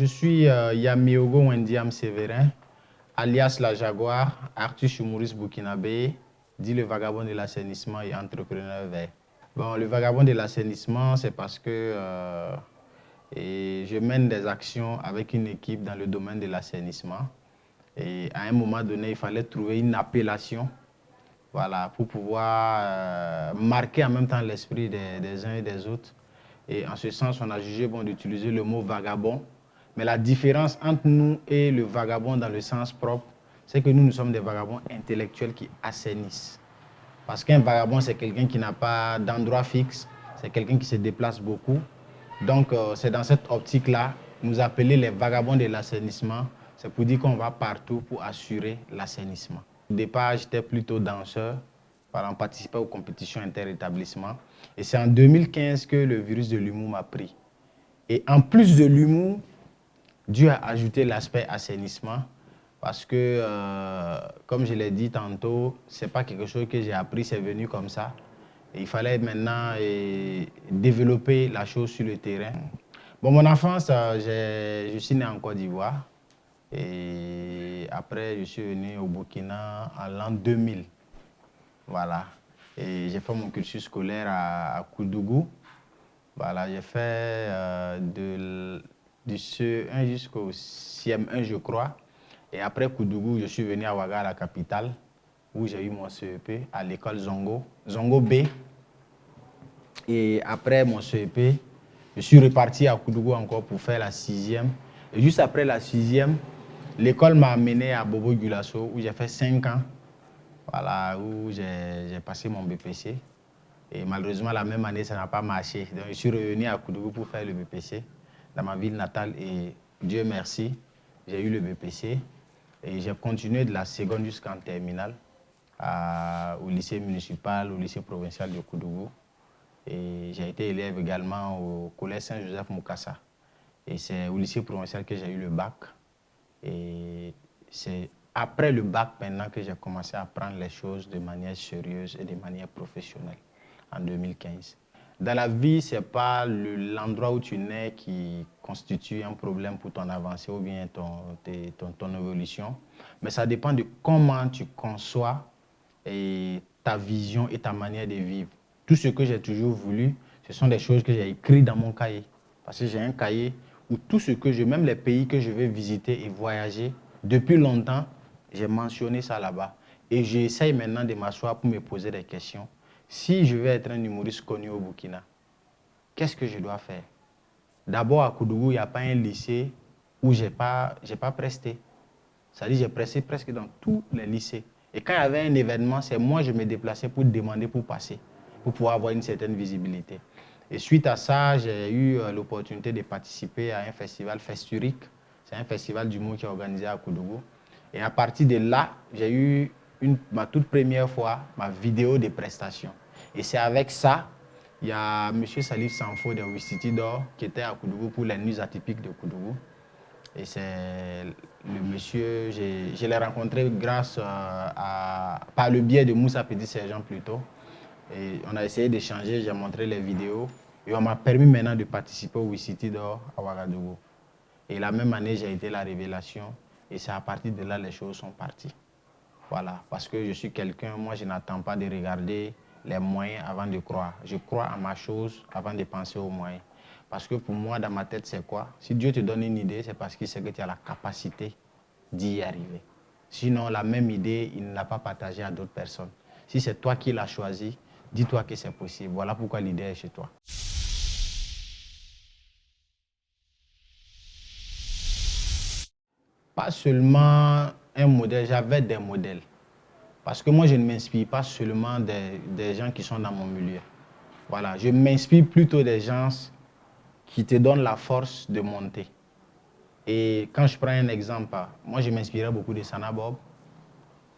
je suis Yamiogo Wendiam Sévérin, alias la Jaguar, artiste humoriste burkinabé, dit le vagabond de l'assainissement et entrepreneur vert. Bon, le vagabond de l'assainissement, c'est parce que je mène des actions avec une équipe dans le domaine de l'assainissement. Et à un moment donné, il fallait trouver une appellation, voilà, pour pouvoir marquer en même temps l'esprit des uns et des autres. Et en ce sens, on a jugé bon d'utiliser le mot vagabond. Mais la différence entre nous et le vagabond dans le sens propre, c'est que nous sommes des vagabonds intellectuels qui assainissent. Parce qu'un vagabond, c'est quelqu'un qui n'a pas d'endroit fixe, c'est quelqu'un qui se déplace beaucoup. Donc, c'est dans cette optique-là, nous appeler les vagabonds de l'assainissement, c'est pour dire qu'on va partout pour assurer l'assainissement. Au départ, j'étais plutôt danseur, on participait aux compétitions interétablissements. Et c'est en 2015 que le virus de l'humour m'a pris. Et en plus de l'humour, Dieu a ajouté l'aspect assainissement. Parce que, comme je l'ai dit tantôt, ce n'est pas quelque chose que j'ai appris, c'est venu comme ça. Et il fallait maintenant développer la chose sur le terrain. Bon, mon enfance, je suis né en Côte d'Ivoire. Et après, je suis venu au Burkina en l'an 2000. Voilà. Et j'ai fait mon cursus scolaire à Koudougou. Voilà, j'ai fait du CE1 jusqu'au CM1, je crois. Et après Koudougou, je suis venu à Ouaga, la capitale, où j'ai eu mon CEP à l'école Zongo, Zongo B. Et après mon CEP, je suis reparti à Koudougou encore pour faire la 6e. Et juste après la 6e, l'école m'a amené à Bobo Gulasso, où j'ai fait 5 ans. Voilà, où j'ai passé mon BPC. Et malheureusement, la même année, ça n'a pas marché. Donc, je suis revenu à Koudougou pour faire le BPC dans ma ville natale. Et Dieu merci, j'ai eu le BPC. Et j'ai continué de la seconde jusqu'en terminale au lycée municipal, au lycée provincial de Koudougou. Et j'ai été élève également au collège Saint-Joseph Moukassa. Et c'est au lycée provincial que j'ai eu le bac. Et c'est après le bac maintenant que j'ai commencé à prendre les choses de manière sérieuse et de manière professionnelle en 2015. Dans la vie, ce n'est pas l'endroit où tu nais qui constitue un problème pour ton avancée ou bien ton évolution, mais ça dépend de comment tu conçois ta vision et ta manière de vivre. Tout ce que j'ai toujours voulu, ce sont des choses que j'ai écrites dans mon cahier. Parce que j'ai un cahier où tout ce que même les pays que je vais visiter et voyager, depuis longtemps, j'ai mentionné ça là-bas. Et j'essaye maintenant de m'asseoir pour me poser des questions. Si je veux être un humoriste connu au Burkina, qu'est-ce que je dois faire? D'abord, à Koudougou, il n'y a pas un lycée où je n'ai pas presté. C'est-à-dire j'ai presté presque dans tous les lycées. Et quand il y avait un événement, c'est moi je me déplaçais pour demander pour passer, pour pouvoir avoir une certaine visibilité. Et suite à ça, j'ai eu l'opportunité de participer à un festival Festurique. C'est un festival d'humour qui est organisé à Koudougou. Et à partir de là, j'ai eu ma toute première fois ma vidéo de prestation. Et c'est avec ça, il y a M. Salif Sanfo de Wistiti d'Or qui était à Koudougou pour les nuits atypiques de Koudougou. Et c'est le monsieur, je l'ai rencontré par le biais de Moussa Petit Sergent plutôt. Et on a essayé d'échanger, j'ai montré les vidéos. Et on m'a permis maintenant de participer au Wistiti d'Or à Ouagadougou. Et la même année, j'ai été la révélation. Et c'est à partir de là les choses sont parties. Voilà, parce que je suis quelqu'un, moi je n'attends pas de regarder les moyens avant de croire. Je crois à ma chose avant de penser aux moyens. Parce que pour moi, dans ma tête, c'est quoi? Si Dieu te donne une idée, c'est parce qu'il sait que tu as la capacité d'y arriver. Sinon, la même idée, il ne l'a pas partagée à d'autres personnes. Si c'est toi qui l'as choisi, dis-toi que c'est possible. Voilà pourquoi l'idée est chez toi. Pas seulement un modèle, j'avais des modèles. Parce que moi, je ne m'inspire pas seulement des gens qui sont dans mon milieu. Voilà, je m'inspire plutôt des gens qui te donnent la force de monter. Et quand je prends un exemple, moi, je m'inspirais beaucoup de Sana Bob.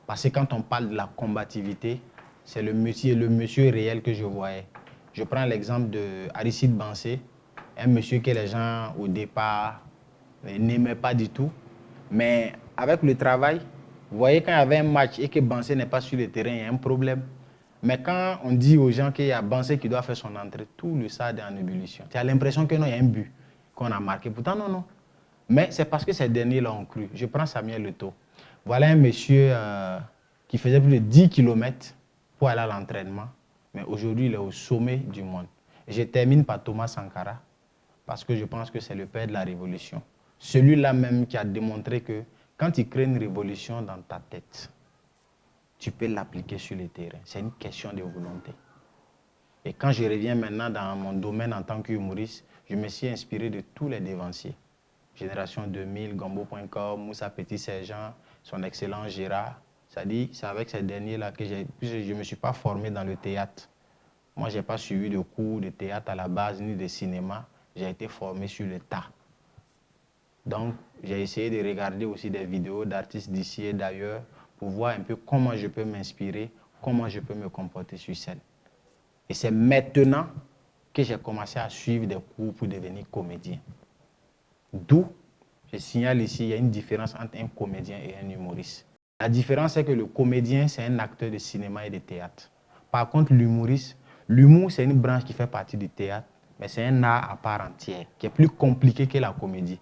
Parce que quand on parle de la combativité, c'est le monsieur réel que je voyais. Je prends l'exemple de Aristide Bansé, un monsieur que les gens, au départ, n'aimaient pas du tout. Mais avec le travail, vous voyez, quand il y avait un match et que Bansé n'est pas sur le terrain, il y a un problème. Mais quand on dit aux gens qu'il y a Bansé qui doit faire son entrée, tout le stade est en ébullition. Tu as l'impression que non, il y a un but qu'on a marqué. Pourtant, non, non. Mais c'est parce que ces derniers l'ont cru. Je prends Samuel Eto'o. Voilà un monsieur qui faisait plus de 10 kilomètres pour aller à l'entraînement. Mais aujourd'hui, il est au sommet du monde. Et je termine par Thomas Sankara, parce que je pense que c'est le père de la révolution. Celui-là même qui a démontré que quand tu crées une révolution dans ta tête, tu peux l'appliquer sur le terrain. C'est une question de volonté. Et quand je reviens maintenant dans mon domaine en tant qu'humoriste, je me suis inspiré de tous les dévanciers. Génération 2000, Gombo.com, Moussa Petit-Sergent, son excellent Gérard. C'est-à-dire, c'est avec ces derniers-là que je ne me suis pas formé dans le théâtre. Moi, je n'ai pas suivi de cours de théâtre à la base, ni de cinéma. J'ai été formé sur le tas. Donc, j'ai essayé de regarder aussi des vidéos d'artistes d'ici et d'ailleurs pour voir un peu comment je peux m'inspirer, comment je peux me comporter sur scène. Et c'est maintenant que j'ai commencé à suivre des cours pour devenir comédien. D'où, je signale ici, il y a une différence entre un comédien et un humoriste. La différence, c'est que le comédien, c'est un acteur de cinéma et de théâtre. Par contre, l'humoriste, l'humour, c'est une branche qui fait partie du théâtre, mais c'est un art à part entière, qui est plus compliqué que la comédie.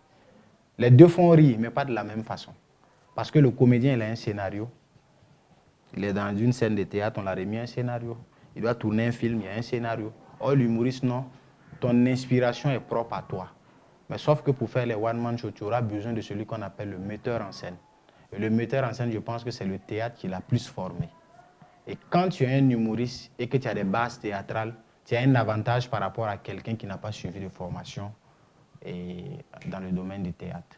Les deux font rire, mais pas de la même façon. Parce que le comédien, il a un scénario. Il est dans une scène de théâtre, on l'a remis un scénario. Il doit tourner un film, il y a un scénario. Or, l'humoriste, non. Ton inspiration est propre à toi. Mais sauf que pour faire les one-man shows, tu auras besoin de celui qu'on appelle le metteur en scène. Et le metteur en scène, je pense que c'est le théâtre qui l'a plus formé. Et quand tu es un humoriste et que tu as des bases théâtrales, tu as un avantage par rapport à quelqu'un qui n'a pas suivi de formation dans le domaine du théâtre.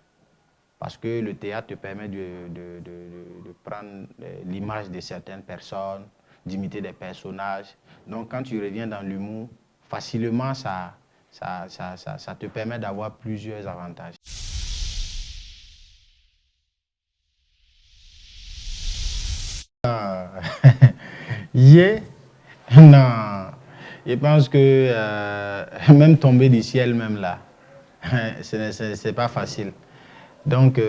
Parce que le théâtre te permet de prendre l'image de certaines personnes, d'imiter des personnages. Donc quand tu reviens dans l'humour, facilement, ça te permet d'avoir plusieurs avantages. Yeah. Non, je pense que même tomber du ciel, même là, c'est pas facile. Donc,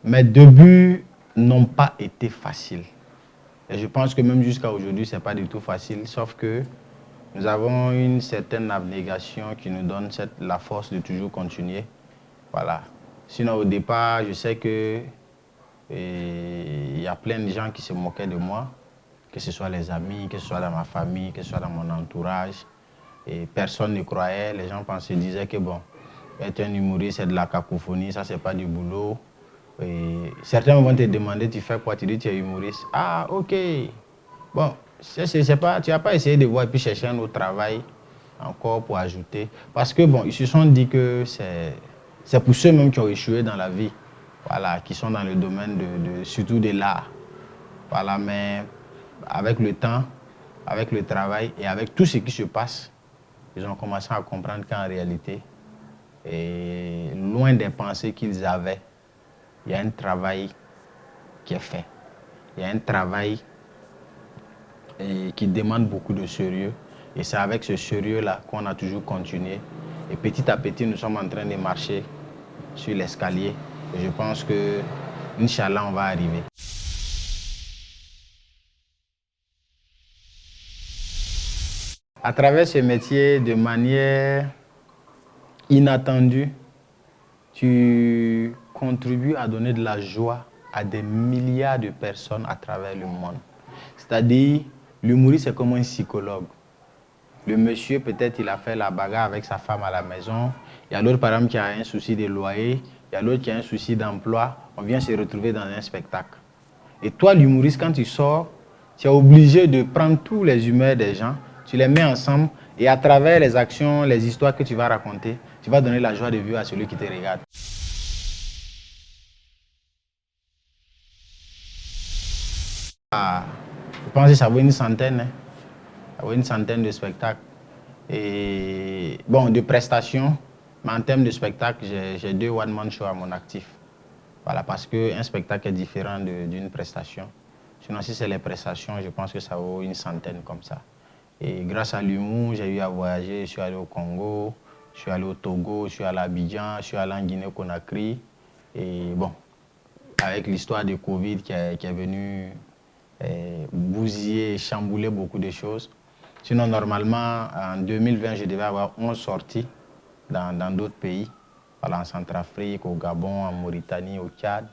mes débuts n'ont pas été faciles. Et je pense que même jusqu'à aujourd'hui, ce n'est pas du tout facile, sauf que nous avons une certaine abnégation qui nous donne la force de toujours continuer. Voilà. Sinon, au départ, je sais que il y a plein de gens qui se moquaient de moi, que ce soit les amis, que ce soit dans ma famille, que ce soit dans mon entourage. Et personne ne croyait. Les gens disaient que bon, être un humoriste, c'est de la cacophonie, ça, c'est pas du boulot. Et certains vont te demander, tu fais quoi? Tu dis, tu es humoriste. Ah, ok. Bon, pas, tu n'as pas essayé de voir et puis chercher un autre travail encore pour ajouter. Parce que bon, ils se sont dit que c'est pour ceux-mêmes qui ont échoué dans la vie. Voilà, qui sont dans le domaine surtout de l'art. Voilà, mais avec le temps, avec le travail et avec tout ce qui se passe, ils ont commencé à comprendre qu'en réalité, et loin des pensées qu'ils avaient, il y a un travail qui est fait. Il y a un travail qui demande beaucoup de sérieux. Et c'est avec ce sérieux-là qu'on a toujours continué. Et petit à petit, nous sommes en train de marcher sur l'escalier. Et je pense que, Inch'Allah, on va arriver. À travers ce métier, de manière inattendue, tu contribues à donner de la joie à des milliards de personnes à travers le monde. C'est-à-dire, l'humoriste, c'est comme un psychologue. Le monsieur, peut-être, il a fait la bagarre avec sa femme à la maison. Il y a l'autre, par exemple, qui a un souci de loyer. Il y a l'autre qui a un souci d'emploi. On vient se retrouver dans un spectacle. Et toi, l'humoriste, quand tu sors, tu es obligé de prendre tous les humeurs des gens, tu les mets ensemble et à travers les actions, les histoires que tu vas raconter, tu vas donner la joie de vivre à celui qui te regarde. Je pense que ça vaut une centaine. Hein. Ça vaut une centaine de spectacles. Et bon, de prestations, mais en termes de spectacles, j'ai 2 one-man shows à mon actif. Voilà, parce qu'un spectacle est différent d'une prestation. Sinon, si c'est les prestations, je pense que ça vaut une centaine comme ça. Et grâce à l'humour, j'ai eu à voyager. Je suis allé au Congo, je suis allé au Togo, je suis allé à Abidjan, je suis allé en Guinée-Conakry. Et bon, avec l'histoire de Covid qui est venue bousiller, chambouler beaucoup de choses. Sinon, normalement, en 2020, je devais avoir 11 sorties dans d'autres pays. Voilà, en Centrafrique, au Gabon, en Mauritanie, au Tchad,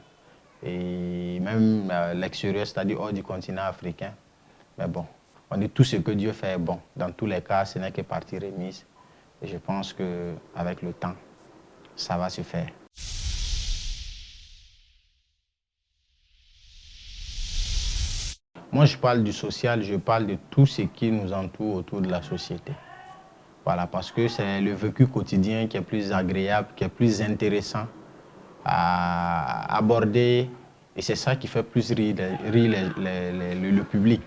et même l'extérieur, c'est-à-dire hors du continent africain. Mais bon, on dit tout ce que Dieu fait est bon. Dans tous les cas, ce n'est que partie remise. Et je pense qu'avec le temps, ça va se faire. Moi, je parle du social, je parle de tout ce qui nous entoure autour de la société. Voilà, parce que c'est le vécu quotidien qui est plus agréable, qui est plus intéressant à aborder. Et c'est ça qui fait plus rire le public.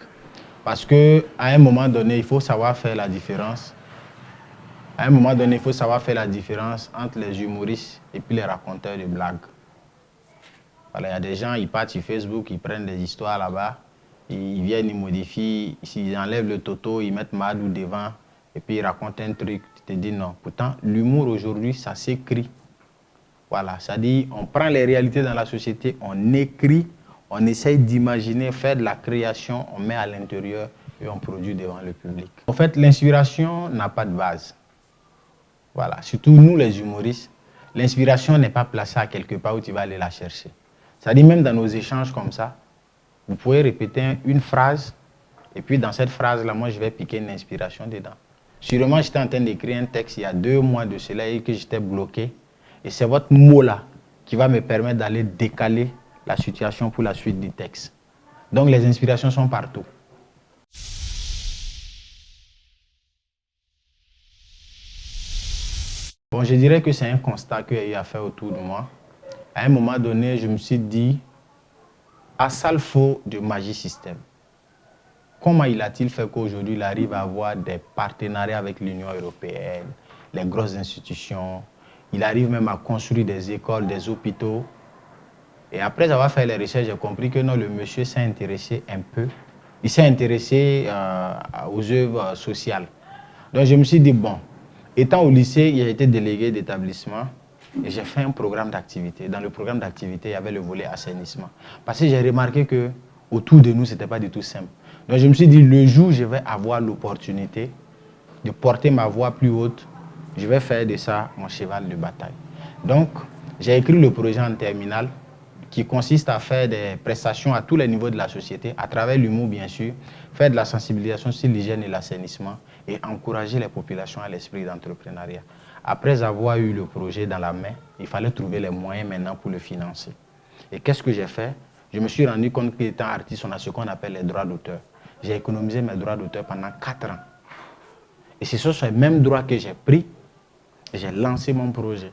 Parce qu'à un moment donné, il faut savoir faire la différence. À un moment donné, il faut savoir faire la différence entre les humoristes et puis les raconteurs de blagues. Voilà, il y a des gens, ils partent sur Facebook, ils prennent des histoires là-bas, ils viennent, ils modifient, s'ils enlèvent le toto, ils mettent Madou devant, et puis ils racontent un truc, tu te dis non. Pourtant, l'humour aujourd'hui, ça s'écrit. Voilà, c'est-à-dire, on prend les réalités dans la société, on écrit, on essaye d'imaginer, faire de la création, on met à l'intérieur et on produit devant le public. En fait, l'inspiration n'a pas de base. Voilà, surtout nous les humoristes, l'inspiration n'est pas placée à quelque part où tu vas aller la chercher. C'est-à-dire même dans nos échanges comme ça, vous pouvez répéter une phrase et puis dans cette phrase-là, moi je vais piquer une inspiration dedans. Sûrement j'étais en train d'écrire un texte il y a 2 mois de cela et que j'étais bloqué. Et c'est votre mot-là qui va me permettre d'aller décaler la situation pour la suite du texte. Donc les inspirations sont partout. Bon, je dirais que c'est un constat qu'il y a eu à faire autour de moi. À un moment donné, je me suis dit, Assalfo de Magie System, comment il a-t-il fait qu'aujourd'hui il arrive à avoir des partenariats avec l'Union européenne, les grosses institutions, il arrive même à construire des écoles, des hôpitaux. Et après avoir fait les recherches, j'ai compris que non, le monsieur s'est intéressé un peu. Il s'est intéressé aux œuvres sociales. Donc je me suis dit, bon, étant au lycée, il a été délégué d'établissement et j'ai fait un programme d'activité. Dans le programme d'activité, il y avait le volet assainissement. Parce que j'ai remarqué qu'autour de nous, ce n'était pas du tout simple. Donc je me suis dit, le jour où je vais avoir l'opportunité de porter ma voix plus haute, je vais faire de ça mon cheval de bataille. Donc, j'ai écrit le projet en terminale qui consiste à faire des prestations à tous les niveaux de la société, à travers l'humour bien sûr, faire de la sensibilisation sur l'hygiène et l'assainissement et encourager les populations à l'esprit d'entrepreneuriat. Après avoir eu le projet dans la main, il fallait trouver les moyens maintenant pour le financer. Et qu'est-ce que j'ai fait? Je me suis rendu compte qu'étant artiste, on a ce qu'on appelle les droits d'auteur. J'ai économisé mes droits d'auteur pendant 4 ans. Et c'est sur ces mêmes droits que j'ai pris et j'ai lancé mon projet.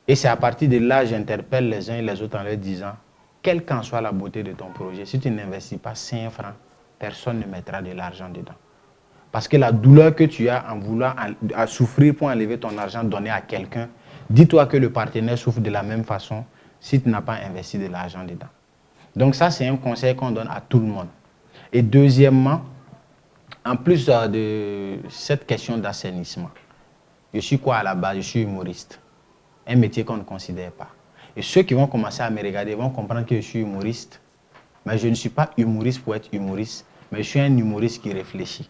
Et c'est à partir de là que j'interpelle les uns et les autres en leur disant, quelle qu'en soit la beauté de ton projet, si tu n'investis pas 5 francs, personne ne mettra de l'argent dedans. Parce que la douleur que tu as en voulant à souffrir pour enlever ton argent donné à quelqu'un, dis-toi que le partenaire souffre de la même façon si tu n'as pas investi de l'argent dedans. Donc ça, c'est un conseil qu'on donne à tout le monde. Et deuxièmement, en plus de cette question d'assainissement, je suis quoi à la base? Je suis humoriste. Un métier qu'on ne considère pas. Et ceux qui vont commencer à me regarder vont comprendre que je suis humoriste. Mais je ne suis pas humoriste pour être humoriste, mais je suis un humoriste qui réfléchit.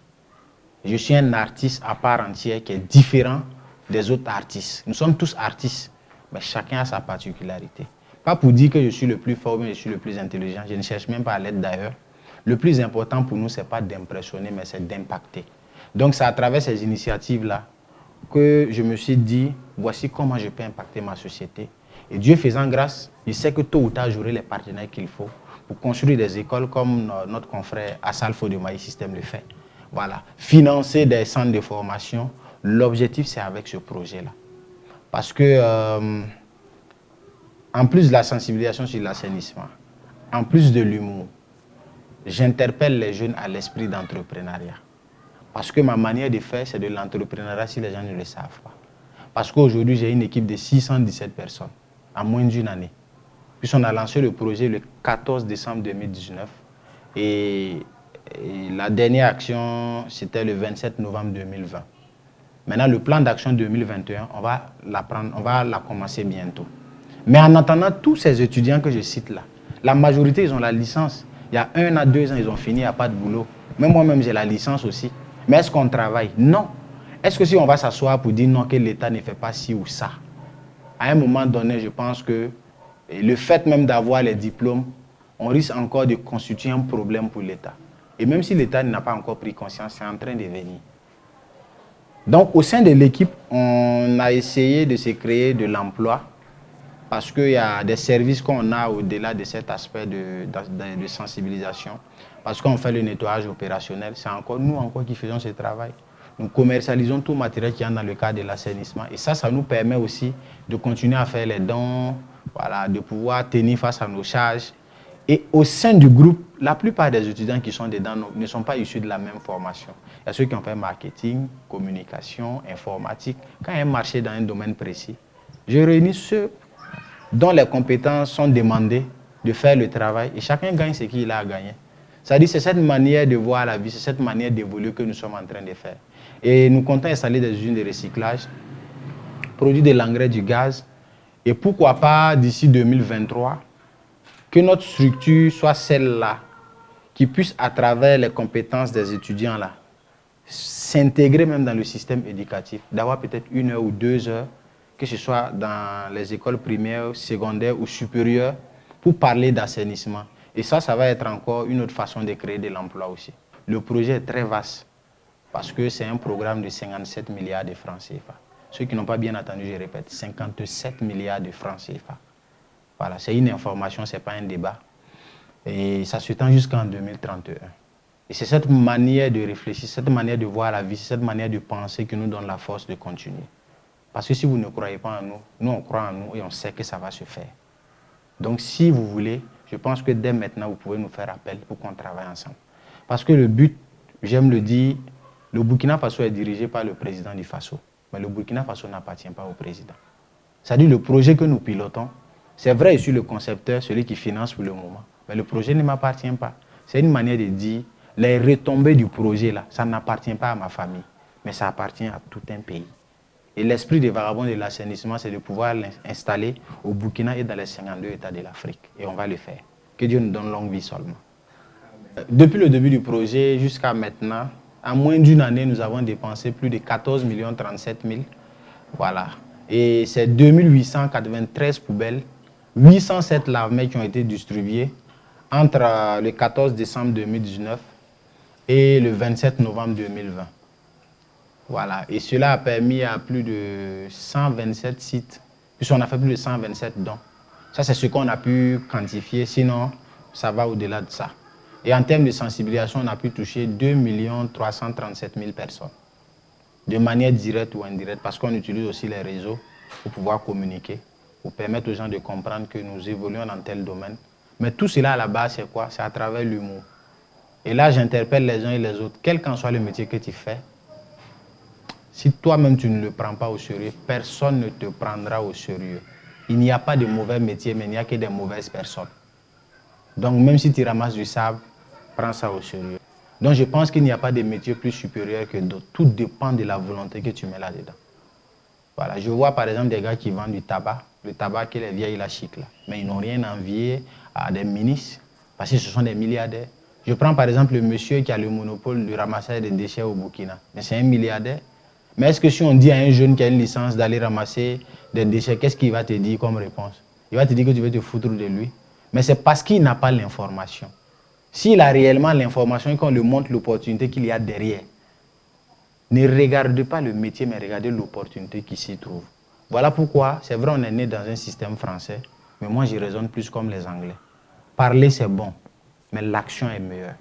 Je suis un artiste à part entière qui est différent des autres artistes. Nous sommes tous artistes, mais chacun a sa particularité. Pas pour dire que je suis le plus fort, mais je suis le plus intelligent. Je ne cherche même pas à l'être d'ailleurs. Le plus important pour nous, ce n'est pas d'impressionner, mais c'est d'impacter. Donc c'est à travers ces initiatives-là que je me suis dit, voici comment je peux impacter ma société. Et Dieu faisant grâce, je sais que tôt ou tard, j'aurai les partenaires qu'il faut pour construire des écoles comme notre confrère Assalfo de Magie System le fait. Voilà, financer des centres de formation. L'objectif, c'est avec ce projet-là. Parce que, en plus de la sensibilisation sur l'assainissement, en plus de l'humour, j'interpelle les jeunes à l'esprit d'entrepreneuriat. Parce que ma manière de faire, c'est de l'entrepreneuriat si les gens ne le savent pas. Parce qu'aujourd'hui, j'ai une équipe de 617 personnes, en moins d'une année. Puis on a lancé le projet le 14 décembre 2019. Et la dernière action, c'était le 27 novembre 2020. Maintenant, le plan d'action 2021, on va la commencer bientôt. Mais en attendant, tous ces étudiants que je cite là, la majorité, ils ont la licence. Il y a 1 à 2 ans, ils ont fini, il n'y a pas de boulot. Même moi-même, j'ai la licence aussi. Mais est-ce qu'on travaille? Non. Est-ce que si on va s'asseoir pour dire non, que l'État ne fait pas ci ou ça? à un moment donné, je pense que le fait même d'avoir les diplômes, on risque encore de constituer un problème pour l'État. Et même si l'État n'a pas encore pris conscience, c'est en train de venir. Donc, au sein de l'équipe, on a essayé de se créer de l'emploi parce qu'il y a des services qu'on a au-delà de cet aspect de sensibilisation. Parce qu'on fait le nettoyage opérationnel, c'est encore nous qui faisons ce travail. Nous commercialisons tout matériel qui est dans le cadre de l'assainissement. Et ça nous permet aussi de continuer à faire les dons, voilà, de pouvoir tenir face à nos charges. Et au sein du groupe, la plupart des étudiants qui sont dedans ne sont pas issus de la même formation. Il y a ceux qui ont fait marketing, communication, informatique. Quand il y a un marché dans un domaine précis, je réunis ceux dont les compétences sont demandées de faire le travail et chacun gagne ce qu'il a à gagner. C'est-à-dire c'est cette manière de voir la vie, c'est cette manière d'évoluer que nous sommes en train de faire. Et nous comptons installer des usines de recyclage, produire de l'engrais, du gaz, et pourquoi pas d'ici 2023, que notre structure soit celle-là, qui puisse à travers les compétences des étudiants-là, s'intégrer même dans le système éducatif, d'avoir peut-être 1 heure ou 2 heures, que ce soit dans les écoles primaires, secondaires ou supérieures, pour parler d'assainissement. Et ça va être encore une autre façon de créer de l'emploi aussi. Le projet est très vaste, parce que c'est un programme de 57 milliards de francs CFA. Ceux qui n'ont pas bien entendu, je répète, 57 milliards de francs CFA. Voilà, c'est une information, ce n'est pas un débat. Et ça se tend jusqu'en 2031. Et c'est cette manière de réfléchir, cette manière de voir la vie, cette manière de penser qui nous donne la force de continuer. Parce que si vous ne croyez pas en nous, nous on croit en nous et on sait que ça va se faire. Donc si vous voulez, je pense que dès maintenant, vous pouvez nous faire appel pour qu'on travaille ensemble. Parce que le but, j'aime le dire, le Burkina Faso est dirigé par le président du Faso. Mais le Burkina Faso n'appartient pas au président. C'est-à-dire le projet que nous pilotons, c'est vrai, je suis le concepteur, celui qui finance pour le moment. Mais le projet ne m'appartient pas. C'est une manière de dire, les retombées du projet, là, ça n'appartient pas à ma famille, mais ça appartient à tout un pays. Et l'esprit des vagabonds de l'assainissement, c'est de pouvoir l'installer au Burkina et dans les 52 États de l'Afrique. Et on va le faire. Que Dieu nous donne longue vie seulement. Depuis le début du projet jusqu'à maintenant, en moins d'une année, nous avons dépensé plus de 14 037 000. Voilà. Et c'est 2893 poubelles, 807 lave-mains qui ont été distribués entre le 14 décembre 2019 et le 27 novembre 2020. Voilà. Et cela a permis à plus de 127 sites, puisqu'on a fait plus de 127 dons. Ça, c'est ce qu'on a pu quantifier, sinon ça va au-delà de ça. Et en termes de sensibilisation, on a pu toucher 2 337 000 personnes, de manière directe ou indirecte, parce qu'on utilise aussi les réseaux pour pouvoir communiquer, pour permettre aux gens de comprendre que nous évoluons dans tel domaine. Mais tout cela à la base, c'est quoi? C'est à travers l'humour. Et là, j'interpelle les uns et les autres, quel qu'en soit le métier que tu fais, si toi-même tu ne le prends pas au sérieux, personne ne te prendra au sérieux. Il n'y a pas de mauvais métiers, mais il n'y a que des mauvaises personnes. Donc même si tu ramasses du sable, prends ça au sérieux. Donc je pense qu'il n'y a pas de métier plus supérieur que d'autres. Tout dépend de la volonté que tu mets là-dedans. Voilà, je vois par exemple des gars qui vendent du tabac, le tabac que les vieilles la chic là. Mais ils n'ont rien à envier à des ministres, parce que ce sont des milliardaires. Je prends par exemple le monsieur qui a le monopole du ramassage des déchets au Burkina. Mais c'est un milliardaire. Mais est-ce que si on dit à un jeune qui a une licence d'aller ramasser des déchets, qu'est-ce qu'il va te dire comme réponse? Il va te dire que tu veux te foutre de lui. Mais c'est parce qu'il n'a pas l'information. S'il a réellement l'information et qu'on lui montre l'opportunité qu'il y a derrière, ne regardez pas le métier, mais regardez l'opportunité qui s'y trouve. Voilà pourquoi, c'est vrai, on est né dans un système français, mais moi, je raisonne plus comme les Anglais. Parler, c'est bon, mais l'action est meilleure.